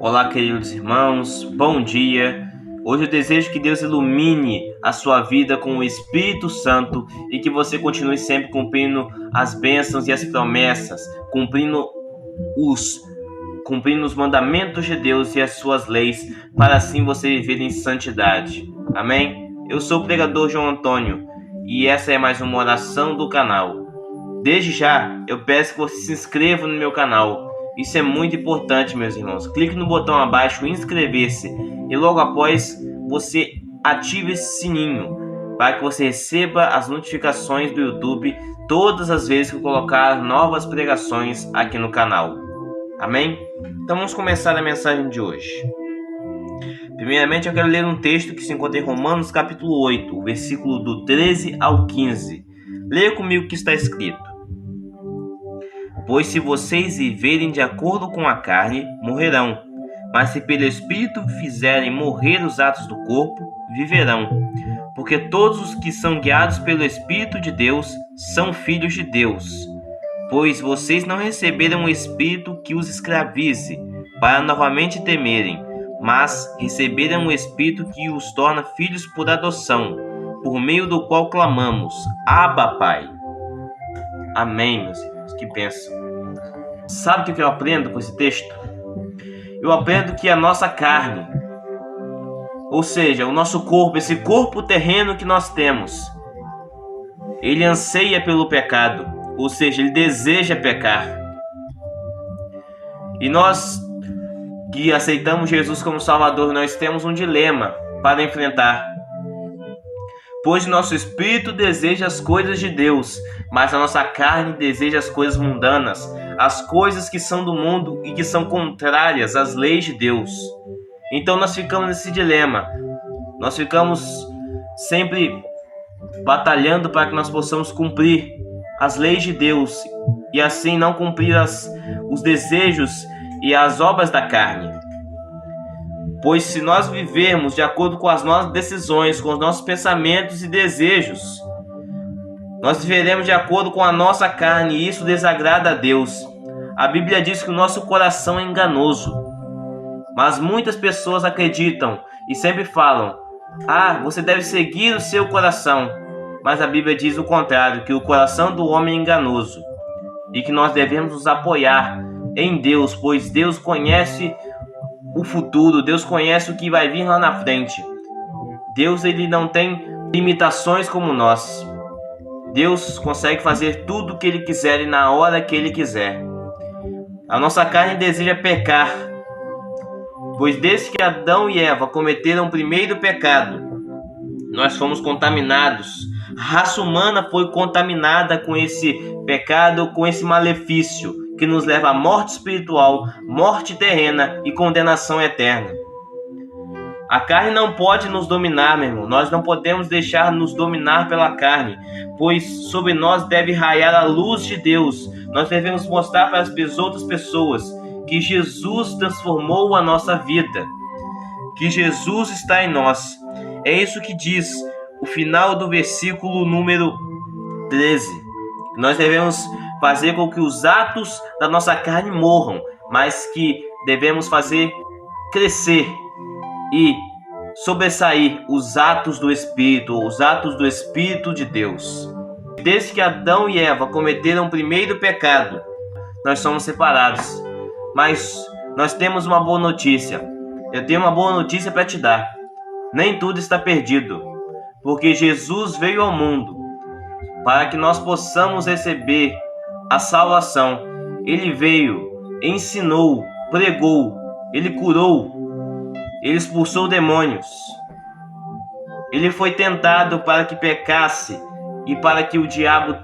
Olá, queridos irmãos, bom dia. Hoje eu desejo que Deus ilumine a sua vida com o Espírito Santo e que você continue sempre cumprindo as bênçãos e as promessas, cumprindo os mandamentos de Deus e as suas leis, para assim você viver em santidade. Amém? Eu sou o pregador João Antônio e essa é mais uma oração do canal. Desde já, eu peço que você se inscreva no meu canal. Isso é muito importante, meus irmãos. Clique no botão abaixo, inscrever-se, e logo após você ative esse sininho para que você receba as notificações do YouTube todas as vezes que eu colocar novas pregações aqui no canal. Amém? Então vamos começar a mensagem de hoje. Primeiramente eu quero ler um texto que se encontra em Romanos capítulo 8, o versículo do 13 ao 15. Leia comigo o que está escrito. Pois se vocês viverem de acordo com a carne, morrerão. Mas se pelo Espírito fizerem morrer os atos do corpo, viverão. Porque todos os que são guiados pelo Espírito de Deus são filhos de Deus. Pois vocês não receberam um espírito que os escravize, para novamente temerem, mas receberam um espírito que os torna filhos por adoção, por meio do qual clamamos, Abba, Pai. Amém, meus irmãos, que bênção. Sabe o que eu aprendo com esse texto? Eu aprendo que a nossa carne, ou seja, o nosso corpo, esse corpo terreno que nós temos, ele anseia pelo pecado, ou seja, ele deseja pecar. E nós que aceitamos Jesus como Salvador, nós temos um dilema para enfrentar. Pois nosso espírito deseja as coisas de Deus, mas a nossa carne deseja as coisas mundanas, as coisas que são do mundo e que são contrárias às leis de Deus. Então nós ficamos nesse dilema. Nós ficamos sempre batalhando para que nós possamos cumprir as leis de Deus e assim não cumprir os desejos e as obras da carne. Pois se nós vivermos de acordo com as nossas decisões, com os nossos pensamentos e desejos, nós viveremos de acordo com a nossa carne e isso desagrada a Deus. A Bíblia diz que o nosso coração é enganoso, mas muitas pessoas acreditam e sempre falam: você deve seguir o seu coração. Mas a Bíblia diz o contrário, que o coração do homem é enganoso e que nós devemos nos apoiar em Deus, pois Deus conhece o futuro, Deus conhece o que vai vir lá na frente. Deus, ele não tem limitações como nós. Deus consegue fazer tudo o que ele quiser e na hora que ele quiser. A nossa carne deseja pecar, pois desde que Adão e Eva cometeram o primeiro pecado, nós fomos contaminados. A raça humana foi contaminada com esse pecado, com esse malefício que nos leva à morte espiritual, morte terrena e condenação eterna. A carne não pode nos dominar, meu irmão. Nós não podemos deixar nos dominar pela carne, pois sobre nós deve raiar a luz de Deus. Nós devemos mostrar para as outras pessoas que Jesus transformou a nossa vida, que Jesus está em nós. É isso que diz o final do versículo número 13. Nós devemos fazer com que os atos da nossa carne morram, mas que devemos fazer crescer e sobressair os atos do Espírito, os atos do Espírito de Deus. Desde que Adão e Eva cometeram o primeiro pecado, nós somos separados. Mas nós temos uma boa notícia. Eu tenho uma boa notícia para te dar. Nem tudo está perdido, porque Jesus veio ao mundo para que nós possamos receber a salvação. Ele veio, ensinou, pregou, ele curou, ele expulsou demônios. Ele foi tentado para que pecasse e para que o diabo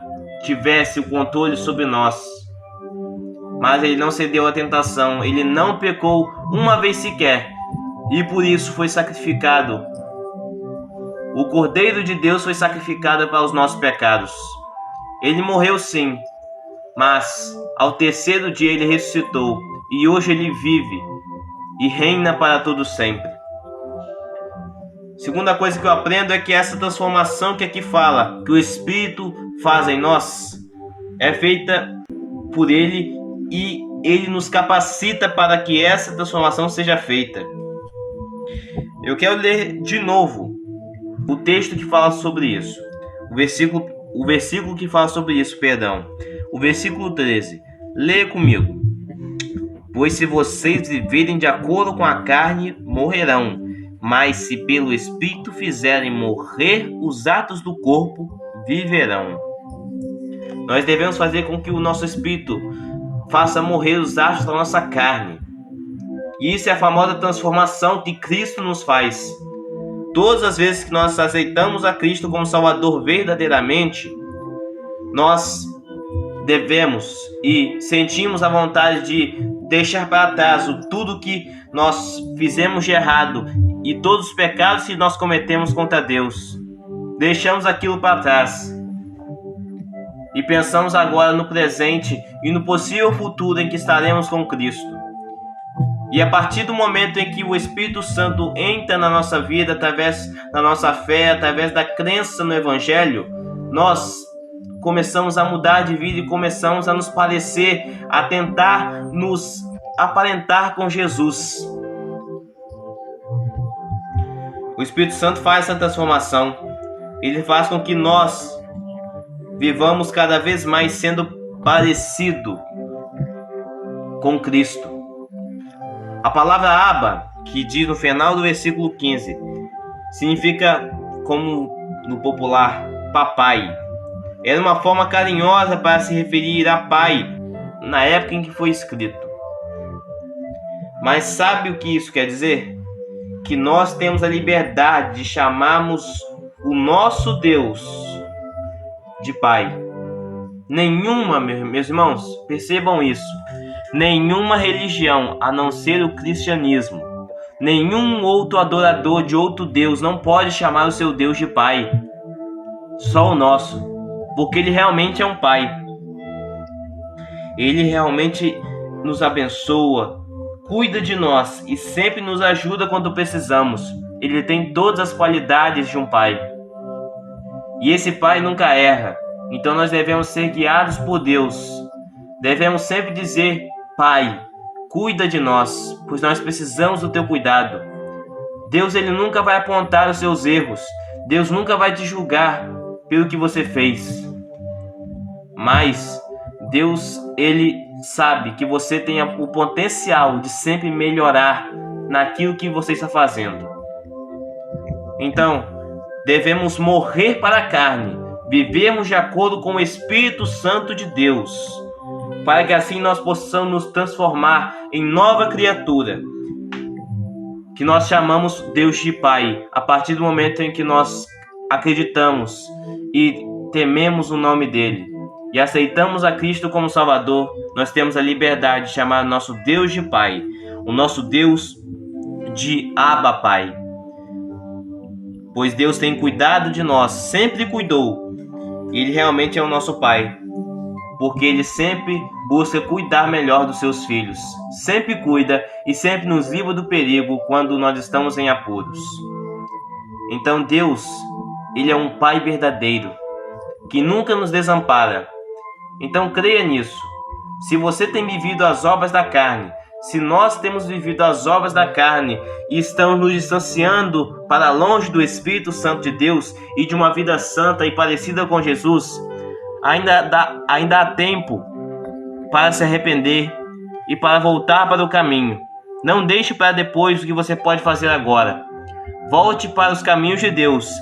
tivesse o controle sobre nós. Mas ele não cedeu à tentação, ele não pecou uma vez sequer e por isso foi sacrificado. O Cordeiro de Deus foi sacrificado para os nossos pecados. Ele morreu sim, mas ao terceiro dia ele ressuscitou e hoje ele vive e reina para todo sempre. Segunda coisa que eu aprendo é que essa transformação que aqui fala, que o Espírito faz em nós, é feita por ele e Ele nos capacita para que essa transformação seja feita. Eu quero ler de novo o texto que fala sobre isso. O versículo que fala sobre isso, perdão. O versículo 13. Leia comigo. Pois se vocês viverem de acordo com a carne, morrerão. Mas se pelo Espírito fizerem morrer os atos do corpo, viverão. Nós devemos fazer com que o nosso Espírito faça morrer os atos da nossa carne. E isso é a famosa transformação que Cristo nos faz. Todas as vezes que nós aceitamos a Cristo como Salvador verdadeiramente, nós devemos e sentimos a vontade de deixar para trás tudo que nós fizemos de errado e todos os pecados que nós cometemos contra Deus. Deixamos aquilo para trás e pensamos agora no presente e no possível futuro em que estaremos com Cristo. E a partir do momento em que o Espírito Santo entra na nossa vida, através da nossa fé, através da crença no Evangelho, nós começamos a mudar de vida e começamos a nos parecer, a tentar nos aparentar com Jesus. O Espírito Santo faz essa transformação. Ele faz com que nós vivamos cada vez mais sendo parecido com Cristo. A palavra Abba, que diz no final do versículo 15, significa, como no popular, papai. Era uma forma carinhosa para se referir a pai na época em que foi escrito. Mas sabe o que isso quer dizer? Que nós temos a liberdade de chamarmos o nosso Deus de pai. Nenhuma, meus irmãos, percebam isso, nenhuma religião, a não ser o cristianismo, nenhum outro adorador de outro Deus não pode chamar o seu Deus de pai. Só o nosso, porque ele realmente é um pai. Ele realmente nos abençoa, cuida de nós e sempre nos ajuda quando precisamos. Ele tem todas as qualidades de um pai. E esse pai nunca erra. Então nós devemos ser guiados por Deus. Devemos sempre dizer: Pai, cuida de nós, pois nós precisamos do teu cuidado. Deus, ele nunca vai apontar os seus erros. Deus nunca vai te julgar pelo que você fez. Mas Deus, ele sabe que você tem o potencial de sempre melhorar naquilo que você está fazendo. Então, devemos morrer para a carne, vivermos de acordo com o Espírito Santo de Deus, para que assim nós possamos nos transformar em nova criatura, que nós chamamos Deus de Pai, a partir do momento em que nós acreditamos e tememos o nome dele e aceitamos a Cristo como Salvador. Nós temos a liberdade de chamar nosso Deus de Pai, o nosso Deus de Abba Pai, pois Deus tem cuidado de nós, sempre cuidou. Ele realmente é o nosso Pai, porque Ele sempre busca cuidar melhor dos seus filhos, sempre cuida e sempre nos livra do perigo quando nós estamos em apuros. Então Deus, Ele é um Pai verdadeiro, que nunca nos desampara. Então creia nisso. Se você tem vivido as obras da carne, se nós temos vivido as obras da carne e estamos nos distanciando para longe do Espírito Santo de Deus e de uma vida santa e parecida com Jesus, ainda há tempo para se arrepender e para voltar para o caminho. Não deixe para depois o que você pode fazer agora. Volte para os caminhos de Deus.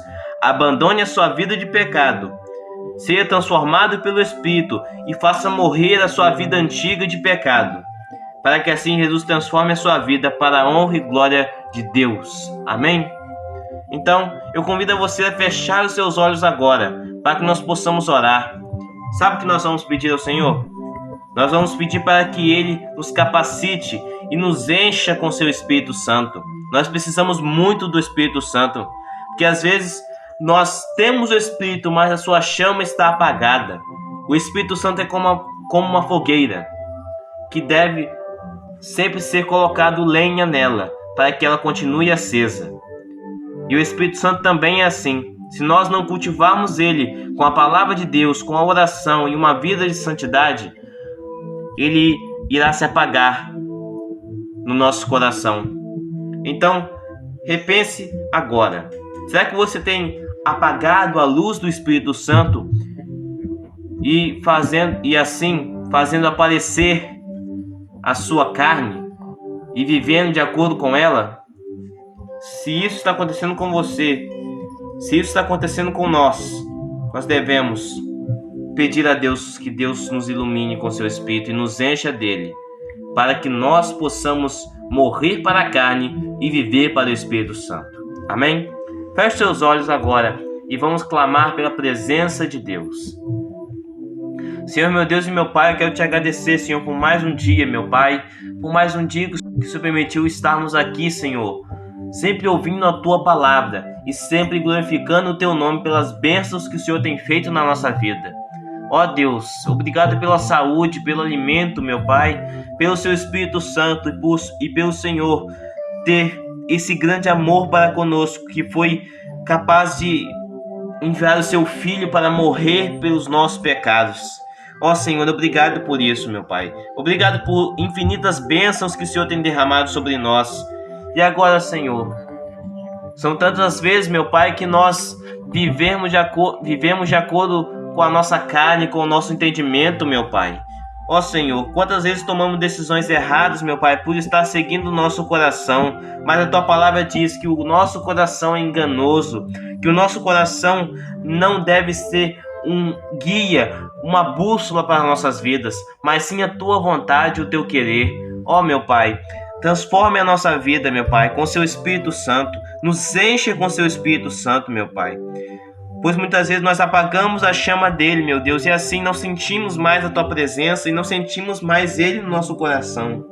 Abandone a sua vida de pecado. Seja transformado pelo Espírito e faça morrer a sua vida antiga de pecado, para que assim Jesus transforme a sua vida para a honra e glória de Deus. Amém? Então, eu convido você a fechar os seus olhos agora, para que nós possamos orar. Sabe o que nós vamos pedir ao Senhor? Nós vamos pedir para que Ele nos capacite e nos encha com seu Espírito Santo. Nós precisamos muito do Espírito Santo, porque às vezes nós temos o Espírito, mas a sua chama está apagada. O Espírito Santo é como uma fogueira, que deve sempre ser colocado lenha nela, para que ela continue acesa. E o Espírito Santo também é assim. Se nós não cultivarmos ele com a palavra de Deus, com a oração e uma vida de santidade, ele irá se apagar no nosso coração. Então, repense agora. Será que você tem apagado a luz do Espírito Santo e assim fazendo aparecer a sua carne e vivendo de acordo com ela? Se isso está acontecendo com você, se isso está acontecendo com nós devemos pedir a Deus que Deus nos ilumine com seu Espírito e nos encha dele, para que nós possamos morrer para a carne e viver para o Espírito Santo. Amém? Feche seus olhos agora e vamos clamar pela presença de Deus. Senhor, meu Deus e meu Pai, eu quero te agradecer, Senhor, por mais um dia, meu Pai, por mais um dia que o Senhor permitiu estarmos aqui, Senhor, sempre ouvindo a Tua palavra e sempre glorificando o Teu nome pelas bênçãos que o Senhor tem feito na nossa vida. Ó Deus, obrigado pela saúde, pelo alimento, meu Pai, pelo Seu Espírito Santo e pelo Senhor ter esse grande amor para conosco, que foi capaz de enviar o Seu Filho para morrer pelos nossos pecados. Ó Senhor, obrigado por isso, meu Pai. Obrigado por infinitas bênçãos que o Senhor tem derramado sobre nós. E agora, Senhor, são tantas as vezes, meu Pai, que nós vivemos de acordo com a nossa carne, com o nosso entendimento, meu Pai. Ó Senhor, quantas vezes tomamos decisões erradas, meu Pai, por estar seguindo o nosso coração, mas a Tua palavra diz que o nosso coração é enganoso, que o nosso coração não deve ser um guia, uma bússola para nossas vidas, mas sim a Tua vontade e o Teu querer. Ó meu Pai, transforme a nossa vida, meu Pai, com Seu Espírito Santo, nos enche com Seu Espírito Santo, meu Pai. Pois muitas vezes nós apagamos a chama dele, meu Deus, e assim não sentimos mais a Tua presença e não sentimos mais Ele no nosso coração.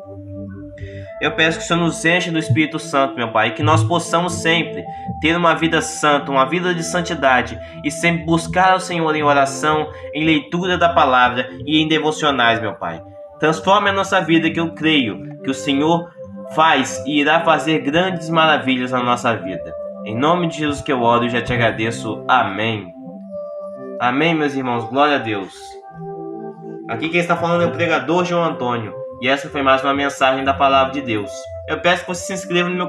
Eu peço que o Senhor nos enche do Espírito Santo, meu Pai, e que nós possamos sempre ter uma vida santa, uma vida de santidade, e sempre buscar ao Senhor em oração, em leitura da palavra e em devocionais, meu Pai. Transforme a nossa vida, que eu creio que o Senhor faz e irá fazer grandes maravilhas na nossa vida. Em nome de Jesus que eu oro e já te agradeço. Amém. Amém, meus irmãos. Glória a Deus. Aqui quem está falando é o pregador João Antônio. E essa foi mais uma mensagem da Palavra de Deus. Eu peço que você se inscreva no meu canal.